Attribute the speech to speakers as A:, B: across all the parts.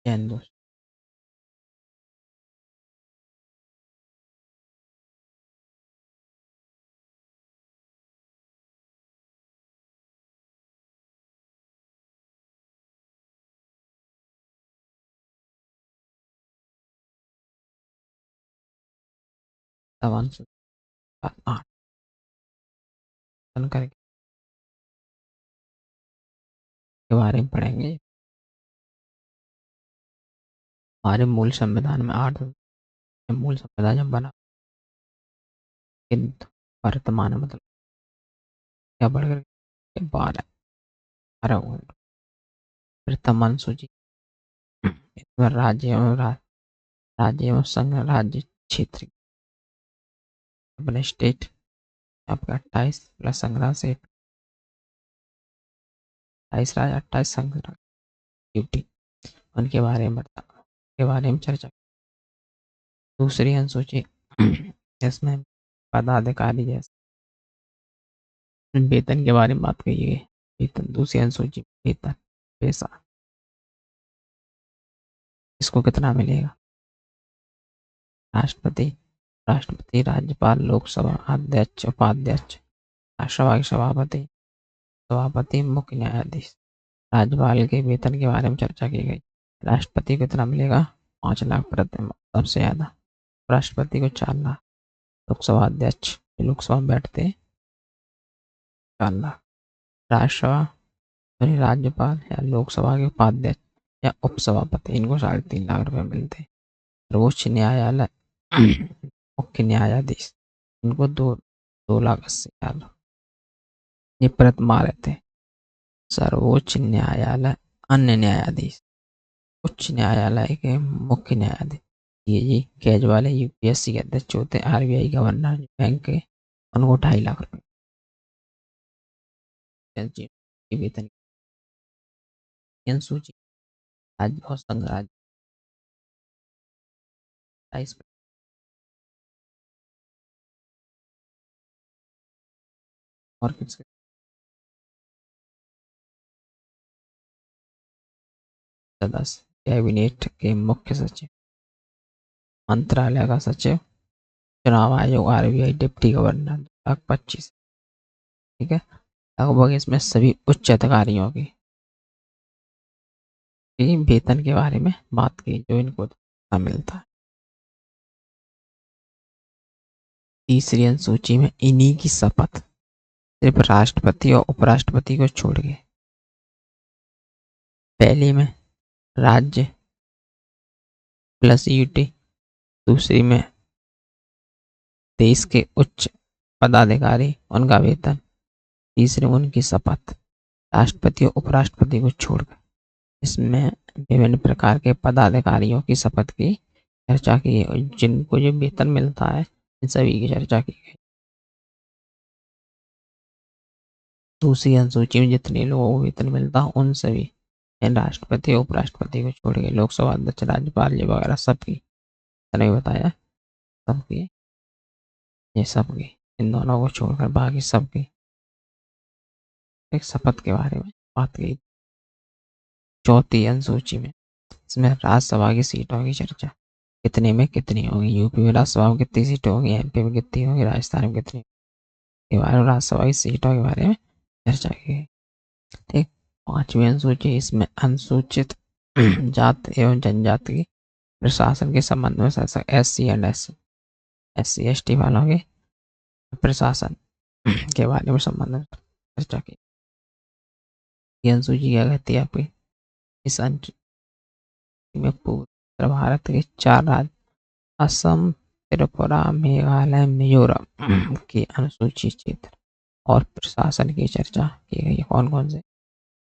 A: जैन दोस्त। सवाल से 8 करके के बारे में पढ़ेंगे। हमारे मूल संविधान में 8 मूल संविधान जब बना, किंतु वर्तमान में मतलब क्या बढ़कर 12 12 हुए। प्रथम अनुसूची इसमें राज्य एवं संघ राज्य क्षेत्र अपने स्टेट आपका 28 प्लस संग्रह से 28 राज्य 28 संघ ड्यूटी उनके बारे में के बारे में चर्चा। दूसरी अनुसूची इसमें पदाधिकारी जैसे वेतन के बारे में बात कही गई। वेतन दूसरी अनुसूची वेतन पैसा इसको कितना मिलेगा। राष्ट्रपति राष्ट्रपति राज्यपाल लोकसभा अध्यक्ष उपाध्यक्ष राज्यसभा के सभापति सभापति मुख्य न्यायाधीश। राज्यपाल के वेतन के बारे में चर्चा की गई। राष्ट्रपति को कितना मिलेगा 5 लाख प्रति माह सबसे ज्यादा। राष्ट्रपति को 4 लाख। लोकसभा अध्यक्ष लोकसभा में बैठते 4 लाख। राज्यसभा राज्यपाल या लोकसभा के उपाध्यक्ष या उपसभापति इनको 3.5 लाख रुपए मिलते। सर्वोच्च न्यायालय मुख्य न्यायाधीश इनको 2,80,000 ये प्रथमा रहते। सर्वोच्च न्यायालय अन्य न्यायाधीश उच्च न्यायालय के मुख्य न्यायाधीश ये कैज वाले यूपीएससी के अध्यक्ष होते। आरबीआई गवर्नर बैंक के उनको 2.5 लाख रुपए वेतन। सूची राज्य और संघ राज्य 28 और किसके सदस्य कैबिनेट के मुख्य सचिव मंत्रालय का सचिव चुनाव आयोग आरबीआई डिप्टी गवर्नर 2,25,000। ठीक है, लगभग इसमें सभी उच्च अधिकारियों की वेतन के बारे में बात की जो इनको मिलता है। तीसरी अनुसूची में इन्हीं की शपथ सिर्फ राष्ट्रपति और उपराष्ट्रपति को छोड़ के। पहली में राज्य प्लस यूटी, दूसरी में देश के उच्च पदाधिकारी उनका वेतन, तीसरी में उनकी शपथ राष्ट्रपति और उपराष्ट्रपति को छोड़कर। इसमें विभिन्न प्रकार के पदाधिकारियों की शपथ की चर्चा की और जिनको जो वेतन मिलता है इन सभी की चर्चा की गई। दूसरी अनुसूची में जितने लोगों को वेतन मिलता है उन सभी राष्ट्रपति और उपराष्ट्रपति को छोड़ के लोकसभा अध्यक्ष राज्यपाल जी वगैरह सबकी मैंने बताया सबकी ये सबकी इन दोनों को छोड़कर बाकी सबकी एक शपथ के बारे में बात की। चौथी अनुसूची में इसमें राज्यसभा की सीटों की चर्चा कितने में कितनी होगी। यूपी में राज्यसभा में कितनी सीटें होंगी, एमपी में कितनी होगी, राजस्थान में कितनी के बारे में राज्यसभा की सीटों के बारे में चर्चा की गई। ठीक, पांचवी अनुसूची इसमें अनुसूचित जाति एवं जनजाति की प्रशासन के संबंध में शासक SC वालों के प्रशासन के बारे में संबंध में चर्चा की। ये अनुसूची क्या कहती है आपकी इस अनुसूची में पूर्व भारत के 4 राज्य असम त्रिपुरा मेघालय मिजोरम की अनुसूचित क्षेत्र और प्रशासन की चर्चा की गई है। कौन कौन से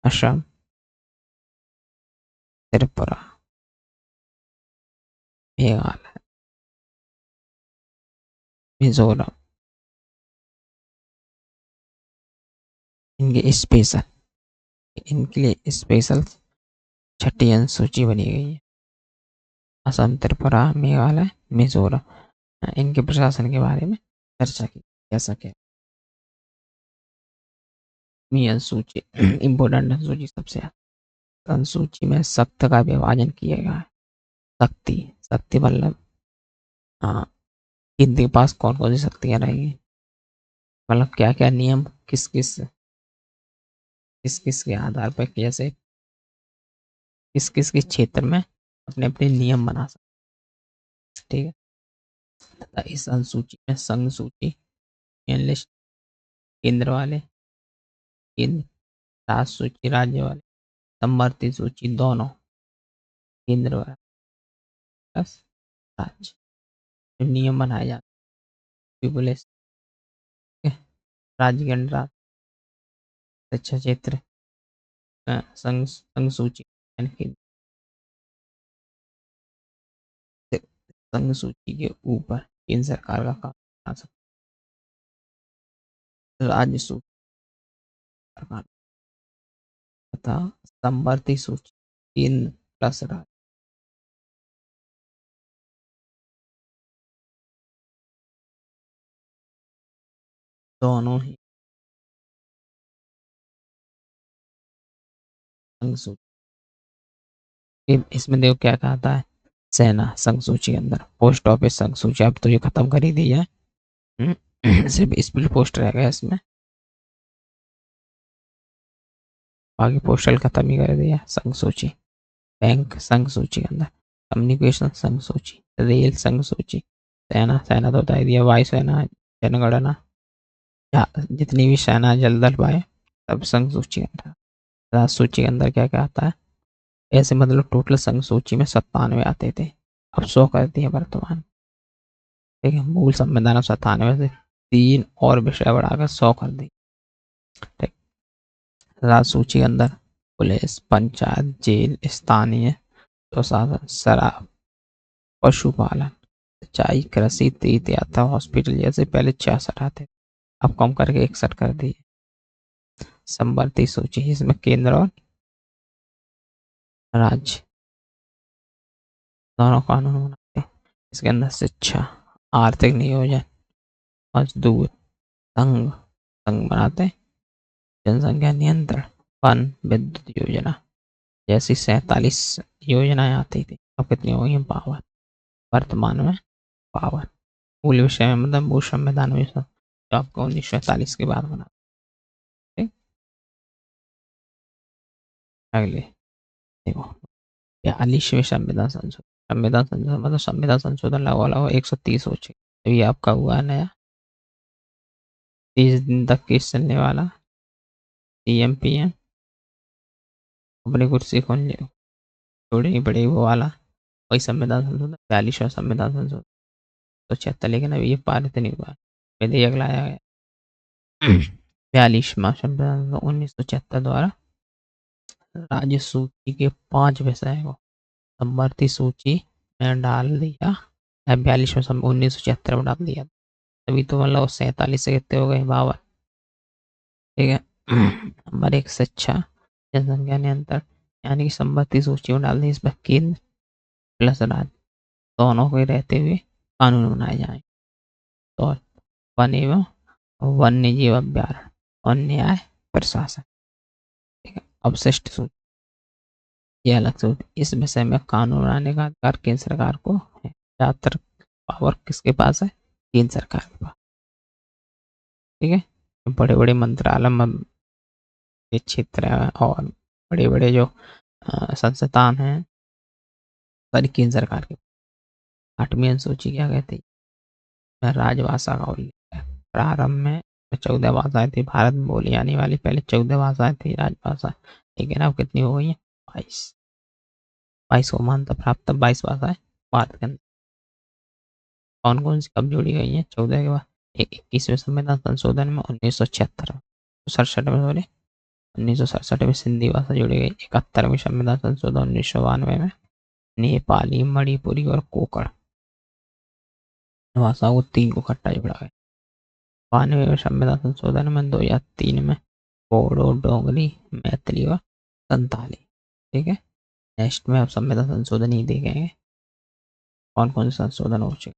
A: असम त्रिपुरा मेघालय मिजोरम इनके लिए स्पेशल 6ठी अनुसूची बनी गई है। असम त्रिपुरा मेघालय मिजोरम इनके प्रशासन के बारे में चर्चा की जा सके। अनुसूची इम्पोर्टेंट अनुसूची सबसे अनुसूची में सख्त का विभाजन किया गया है। शक्ति, शक्ति मतलब हाँ, इनके पास कौन कौन सी शक्तियां रहेंगी, मतलब क्या क्या नियम किस किस के आधार पर, कैसे किस किस के क्षेत्र में अपने अपने नियम बना सकते, ठीक है। तथा इस अनुसूची में संघ सूची, लिस्ट, केंद्र वाले, केंद्र, राष्ट्र सूची राज्य वाले, समवर्ती सूची दोनों, केंद्र वाला प्लस राज्य, जो नियम बनाए जाते हैं पीपुलेस, राज्य के अंडर शिक्षा क्षेत्र, संघ संघ सूची यानी कि संघ सूची के ऊपर केंद्र सरकार का काम आ सकता है। राज्य सूची सरकार तथा समवर्ती सूची केंद्र प्लस राज्य, दोनों ही संघ सूची। इसमें देखो क्या कहता है, सेना संघ सूची के अंदर, पोस्ट ऑफिस संघ सूची अब तो ये खत्म कर ही दी है। सिर्फ स्पीड पोस्ट रह गया इसमें, बाकी पोस्टल खत्म ही कर दिया। संघ सूची, बैंक संघ सूची के अंदर, कम्युनिकेशन संघ सूची, रेल संघ सूची, सेना, सेना तो बता ही दिया, वायुसेना, जनगणना, जितनी भी सेना जल दल पाए सब संघ सूची के अंदर। राष्ट्र सूची के अंदर क्या क्या आता है, ऐसे मतलब टोटल संघ सूची में 97 आते थे, अब 100 कर दिए वर्तमान, ठीक है। मूल संविधान में 97 से 3 और विषय बढ़ाकर 100 कर दी, ठीक। राष्ट्र सूची के अंदर पुलिस, पंचायत, जेल, स्थानीय स्वशासन, शराब, पशुपालन, सिंचाई, कृषि, तीर्थ यात्रा, हॉस्पिटल जैसे पहले 66 आते, अब कम करके 61 कर दिए। संवर्ती सूची, इसमें केंद्र और राज्य दोनों कानून बनाते हैं। इसके अंदर शिक्षा, आर्थिक नियोजन, मजदूर, संघ संघ बनाते हैं, जनसंख्या नियंत्रण, वन, विद्युत योजना जैसी 47 योजनाएं आती थी, अब कितनी हो गई हैं, 52 वर्तमान में, 52। मूल विषय में मतलब मूल संविधान में जो आपको 1947 के बाद बना, ठीक। अगले देखो, 42वें संविधान संशोधन, संविधान संशोधन मतलब संविधान संशोधन लागू वाला हो 130 हो चुके, ये आपका हुआ नया 30 दिन तक केस चलने वाला, सीएम पीएम अपनी कुर्सी खोल छोड़नी पड़ेगी वो वाला, वही संविधान संशोधन, 42वां संविधान संशोधन तो 76, लेकिन अभी ये पारित नहीं हुआ, विधेयक लाया गया। 42वां संविधान 1976 द्वारा राज्य सूची के 5 विषय को समवर्ती सूची में डाल दिया, 42वां 1976 में डाल दिया, तभी तो मतलब 47 से कितने हो गए, 52, ठीक है। नंबर 1 शिक्षा, जनसंख्या नियंत्रण, यानी कि संपत्ति सूची में डाल दी, इसमें केंद्र प्लस राज्य दोनों के रहते हुए कानून बनाए जाए। तो वन एवं वन्य जीव अभ्यारण्य और न्याय प्रशासन, ठीक है। अवशिष्ट सूची, ये अलग सूची, इस विषय में कानून बनाने का अधिकार केंद्र सरकार को है, ज्यादातर पावर किसके पास है, केंद्र सरकार के पास, ठीक है। बड़े बड़े मंत्रालय के क्षेत्र है और बड़े बड़े जो संस्थान हैं सारी केंद्र सरकार के। 8वीं अनुसूची क्या कहती है, राजभाषा का उल्लेख है, प्रारंभ में 14 भाषाएं थी भारत में बोली जाने वाली, पहले 14 भाषाएं थी राजभाषा, लेकिन अब कितनी हो गई है, 22, 22 को मान्यता प्राप्त 22 भाषाएं भारत के अंदर। कौन कौन सी कब जोड़ी गई है, 14 के बाद 21वें संविधान संशोधन में 1976 67 में, सॉरी 1967 में सिंधी भाषा जोड़ी गई, 71वें संविधान संशोधन 1992 में नेपाली, मणिपुरी और कोकण भाषाओं को 3 को इकट्ठा जोड़ा गया। 92वें संविधान संशोधन में 2003 में बोडो, डोगरी, मैथिली और संताली, ठीक है। नेक्स्ट में आप संविधान संशोधन ही देखेंगे कौन कौन से संशोधन हो चुके।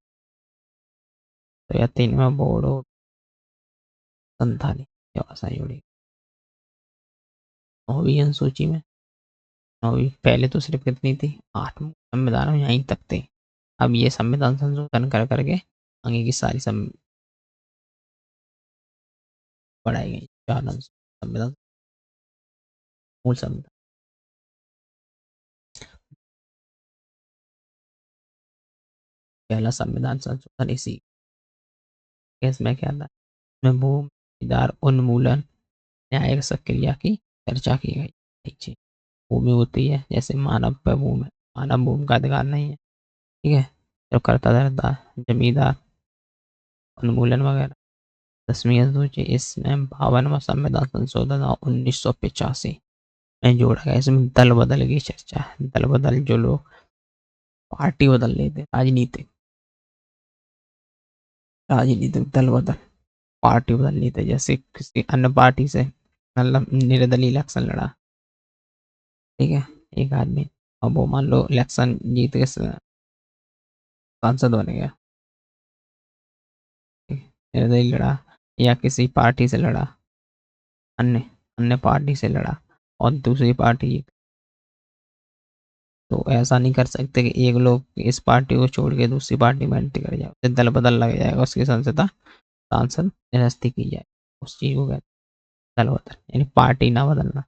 A: 2003 में बोडो, संताली ये भाषा जोड़ी। 9वीं अनुसूची में और पहले तो सिर्फ कितनी थी, 8 संविधान में यहीं तक थे। अब ये संविधान संशोधन कर करके आगे की सारी बढ़ाई गई, 4 संविधान, मूल संविधान। पहला संविधान संशोधन इसी केस में क्या था, इसमें भूमि अधिकार उन्मूलन न्यायिक प्रक्रिया की चर्चा की गई। ठीक है, भूमि होती है जैसे मानव पर भूमि है, मानव भूमि का अधिकार नहीं है। ठीक है, जो करता धरता जमींदार, उन्मूलन वगैरह। 10वीं अनुसूची इसमें 52वां संविधान संशोधन 1985 में जोड़ा गया। इसमें दल बदल की चर्चा है। दल बदल, जो लोग पार्टी बदल लेते, राजनीतिक राजनीतिक दल बदल, पार्टी बदल लेते, जैसे किसी अन्य पार्टी से मतलब निर्दलीय इलेक्शन लड़ा। ठीक है, एक आदमी, अब वो मान लो इलेक्शन जीत के सांसद बन गया, निर्दलीय लड़ा या किसी पार्टी से लड़ा, अन्य अन्य पार्टी से लड़ा और दूसरी पार्टी जीत, तो ऐसा नहीं कर सकते कि एक लोग इस पार्टी को छोड़ के दूसरी पार्टी में एंट्री कर जाए, उससे दल बदल लग जाएगा, उसकी संसदा सांसद निरस्ती की जाए। उस चीज को कहते हैं दल बदल, यानी पार्टी ना बदलना।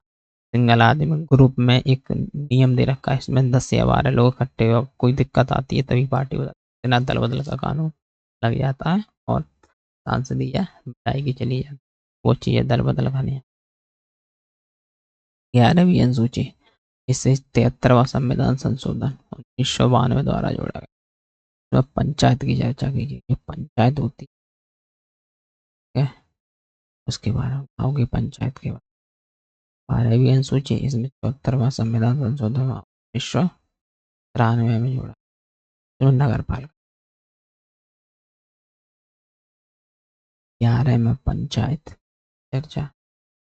A: सिंगल आदमी ग्रुप में एक नियम दे रखा है, इसमें 10 या 12 लोग इकट्ठे हो, कोई दिक्कत आती है तभी पार्टी बदल, बिना दल बदल का कानून लग जाता है और सांसदीय विदायगी चली जाती, वो चीज़ है दल बदल का नियम। 11वीं अनुसूची, इससे 73वां संविधान संशोधन 1992 द्वारा जोड़ा गया। तो पंचायत की चर्चा कीजिए, जो पंचायत होती है उसके बारे में, गाँव की पंचायत के बारे में। 12वीं अनुसूची, इसमें 74वां संविधान संशोधन 1993 में जोड़ा, जो नगर पालिका। 11 में पंचायत चर्चा,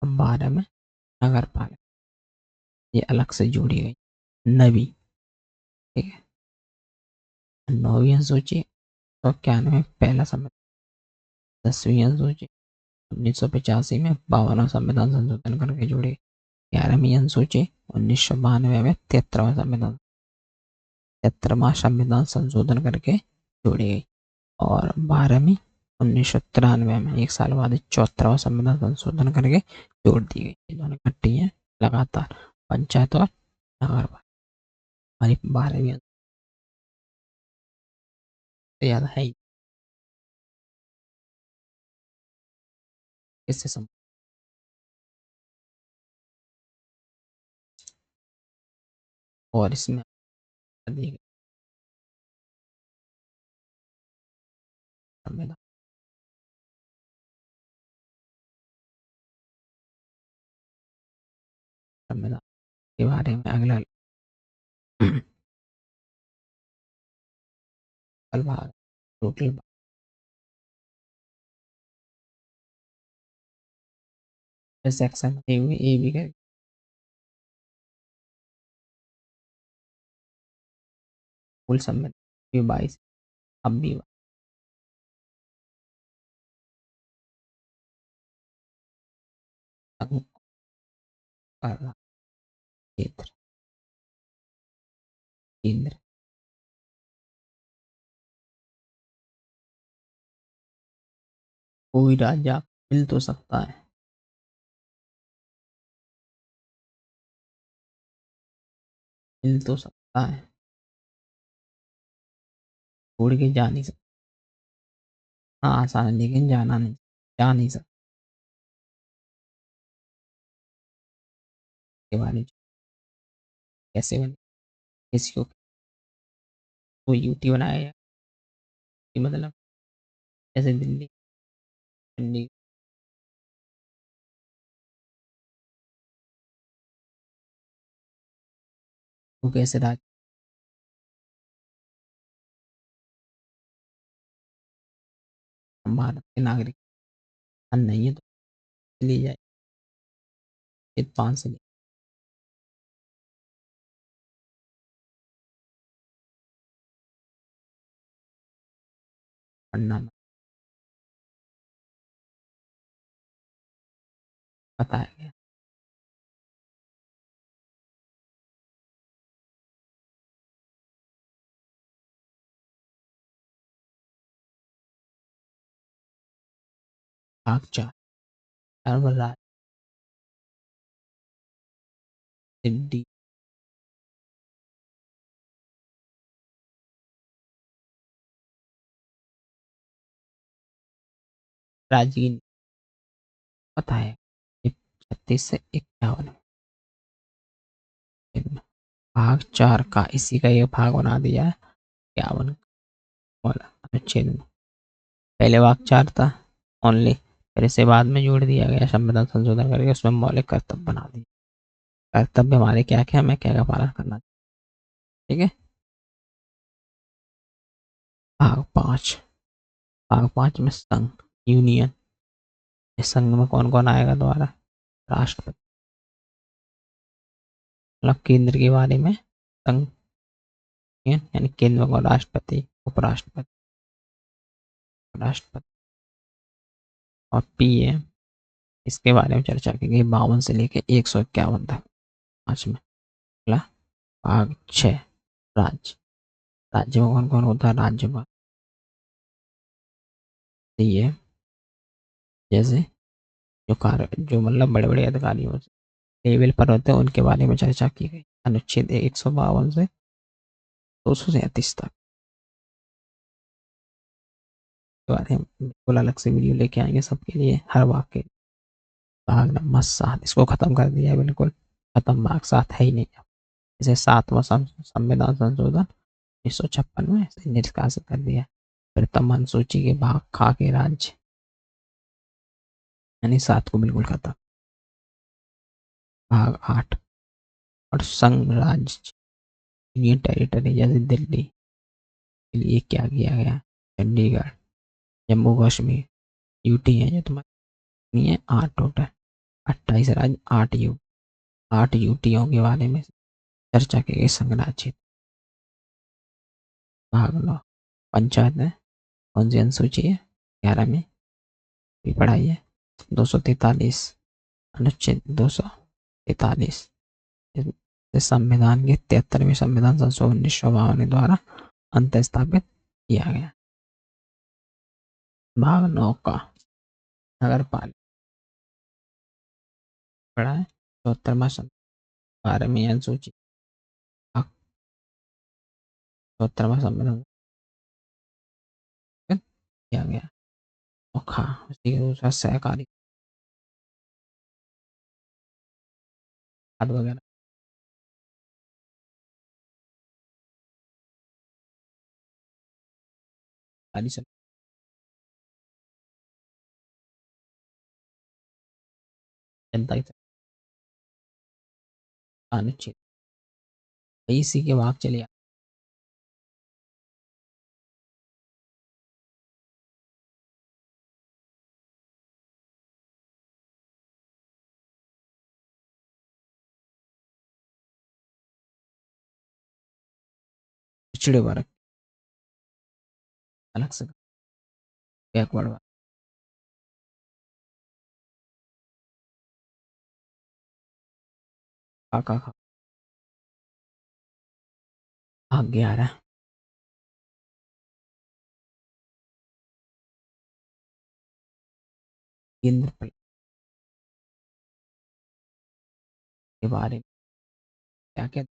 A: 12 में नगर पालिका, ये अलग से जोड़ी गई नवी। ठीक है, 9वीं अनुसूची तो 91 पहला संविधान। 10वीं अनुसूची 1985 में 52वां संविधान संशोधन करके जोड़ी। 11वीं अनुसूची 1992 में 73वां संविधान संशोधन करके जोड़ी गई। और 12वीं 1993 में, 1 साल बाद 74वां संविधान संशोधन करके जोड़ दी गई। ये दोनों इकट्ठी हैं लगातार, पंचायत और नगर पालिका। हमारी 12वीं से ज्यादा है ही, इससे और इसमें अधिक संविधान संविधान के बारे में अगला भाग, टोटल सेक्शन ए बी का कुल संविधान भी 22, अब भी क्षेत्र केंद्र। कोई राज्य मिल तो सकता है, मिल तो सकता है, छोड़ के जा नहीं सकता। हाँ आसान है, लेकिन जाना नहीं, जा नहीं सकते के बारे में। कैसे बने, किसी को कोई यूटी बनाया है, मतलब जैसे दिल्ली, चंडीगढ़ को कैसे राज्य, हम भारत के नागरिक नहीं है तो ली जाए, 5 से पढ़ना बताया गया। भाग 4 धर्मराज सिद्धि राजकीय पता है 36 से 51 भाग 4 का इसी का ये भाग बना दिया है 51 वाला अनुच्छेद में। पहले भाग 4 था ओनली, फिर इसे बाद में जोड़ दिया गया संविधान संशोधन करके उसमें मौलिक कर्तव्य बना दिए। कर्तव्य हमारे क्या क्या, हमें क्या क्या पालन करना चाहिए। ठीक है। भाग 5, भाग 5 में संघ यूनियन। इस संघ में कौन कौन आएगा दोबारा, राष्ट्रपति, मतलब केंद्र के बारे में संघ यानी केंद्र को राष्ट्रपति, उपराष्ट्रपति, राष्ट्रपति और पीएम, इसके बारे में चर्चा की गई 52 से लेकर 151 तक। पांच में अगला भाग 6 राज्य। राज्य में कौन कौन होता है, राज्यपाल, सीएम जैसे जो कार्य जो मतलब बड़े बड़े अधिकारी होते लेवल पर होते हैं उनके बारे में चर्चा की गई अनुच्छेद 152 से 237 तक के बारे में बिल्कुल अलग से वीडियो लेके आएंगे सबके लिए हर भाग के। भाग नंबर 7 इसको खत्म कर दिया है, बिल्कुल खत्म, भाग 7 है ही नहीं। इसे 7वां संविधान संशोधन 1956 में निष्कासित कर दिया। प्रथम अनुसूची के भाग खा के राज्य यानी 7 को बिल्कुल खत्म। भाग 8 और संघ राज्य यूनियन टेरिटरी जैसे दिल्ली के लिए क्या किया गया, चंडीगढ़, जम्मू कश्मीर, यूटी है जो तुम्हारी नहीं है 8 टोटल, 28 राज्य 8 यूटियों के बारे में चर्चा की गई संघ राज्य। भाग 9 पंचायत है, कौन सी अनुसूची है 11 में भी पढ़ाई है 243 अनुच्छेद 243 संविधान के 73वें संविधान संशोधन 1952 द्वारा अंत स्थापित किया गया। भाग 9 का नगर पालिका पढ़ा है 74वां 12वीं अनुसूची 74वां संविधान किया गया। और खा उसी के दूसरा सहकारी खाद वगैरह सारी सब जनता की अनुच्छेद इसी के भाग चले पिछड़े वर्ग अलग से बैकवर्ड वर्ग खा भाग 11 केंद्र के बारे में क्या क्या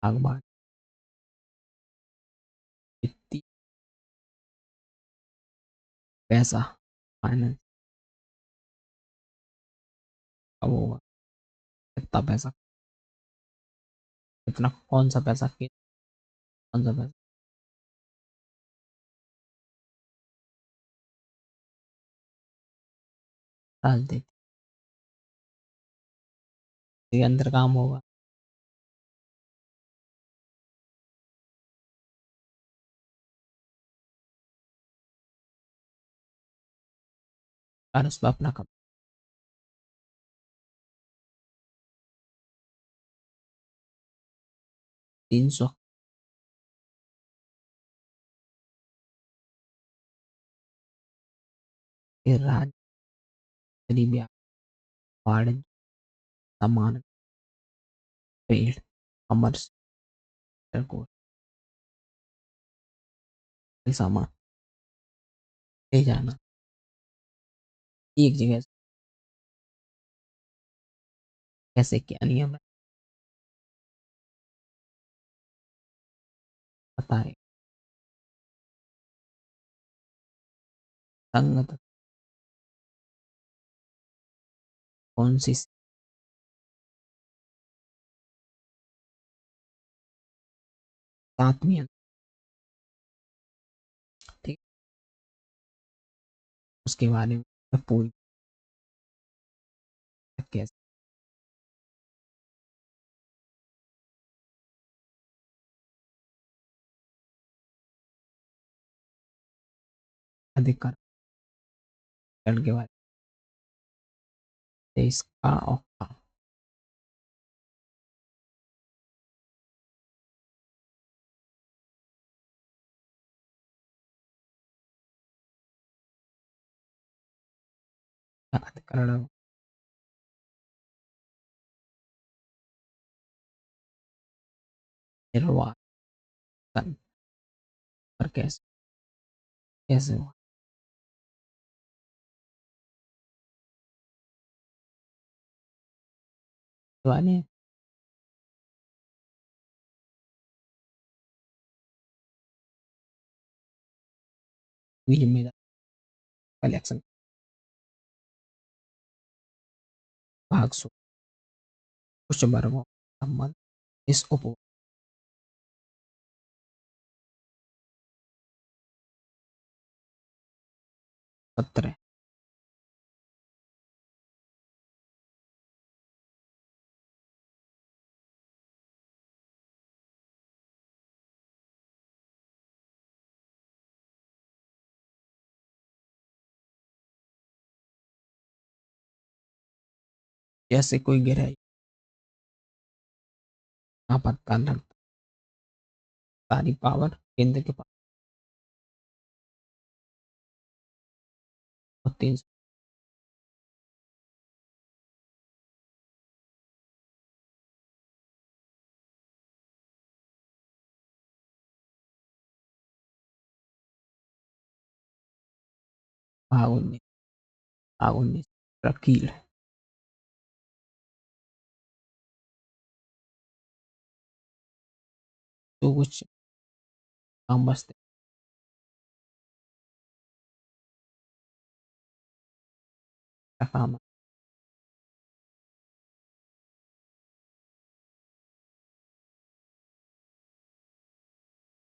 A: भाग बांट वित्तीय पैसा फाइनेंस कब होगा, कितना पैसा, कितना कौन सा पैसा कौन सा पैसा राजनीति के अंदर काम होगा। और उसमें अपना कब 300 के राज्य वाणिज्य सामान ट्रेड कॉमर्स को सामान ले जाना एक जगह से कैसे क्या नियम है बताए। संघ तथा कौन सी सातवीं ठीक उसके बारे में पूरी कैसे अधिकार के बारे में इसका और अधिकरण निर्वाचन पर कैसे कैसे हुआ वाले जिम्मेदार कलेक्शन भाग कुछ वर्गों संबंध इस उप सत्र जैसे कोई गहराई आपातकाल रखता सारी पावर केंद्र के पास और 300 भाग 19 वकील तो कुछ काम बचते काम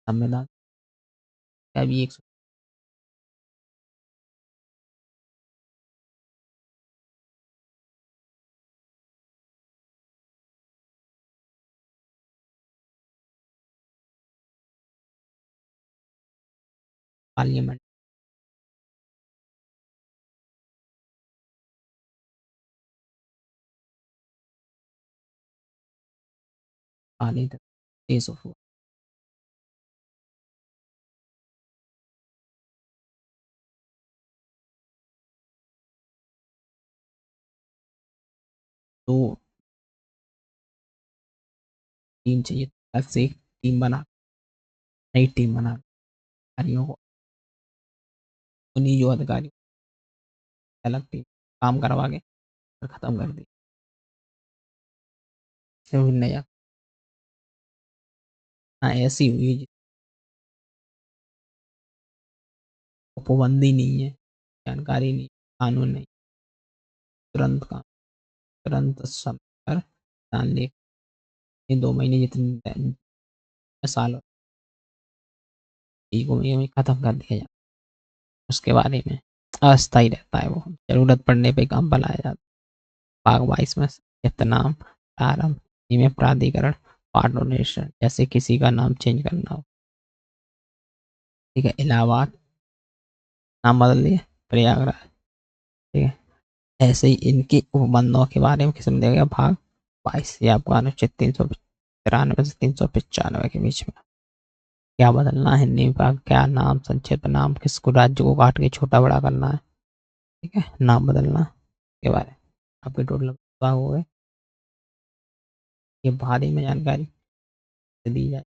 A: संविधान का भी एक पार्लियामेंट पालित देश ऑफ तो टीम चाहिए अलग से एक टीम बना नई टीम बना अधिकारियों को उन्हीं जो अधिकारी अलग टीम काम करवा के और खत्म कर दी फिर नया हाँ ऐसी हुई उपबंदी नहीं है जानकारी नहीं कानून नहीं तुरंत काम तुरंत समय पर जान ले ये 2 महीने जितने साल को में खत्म कर दिया जाता उसके बारे में अस्थायी रहता है वो जरूरत पड़ने पे काम बनाया जाता है। भाग 22 में नाम प्रारंभ में प्राधिकरण पार्ट डोनेशन जैसे किसी का नाम चेंज करना हो ठीक है इलाहाबाद नाम बदल दिया प्रयागराज ठीक है ऐसे ही इनके उपबंधों के बारे में किस्म दिया गया भाग 22 ये आपका अनुच्छेद 393 से 395 के बीच में क्या बदलना है हिंदी विभाग क्या नाम संक्षिप्त नाम किसको राज्य को काट के छोटा बड़ा करना है ठीक है, नाम बदलना के बारे में आपके टोटल विभाग हो गए। ये बारे में जानकारी दी जाए।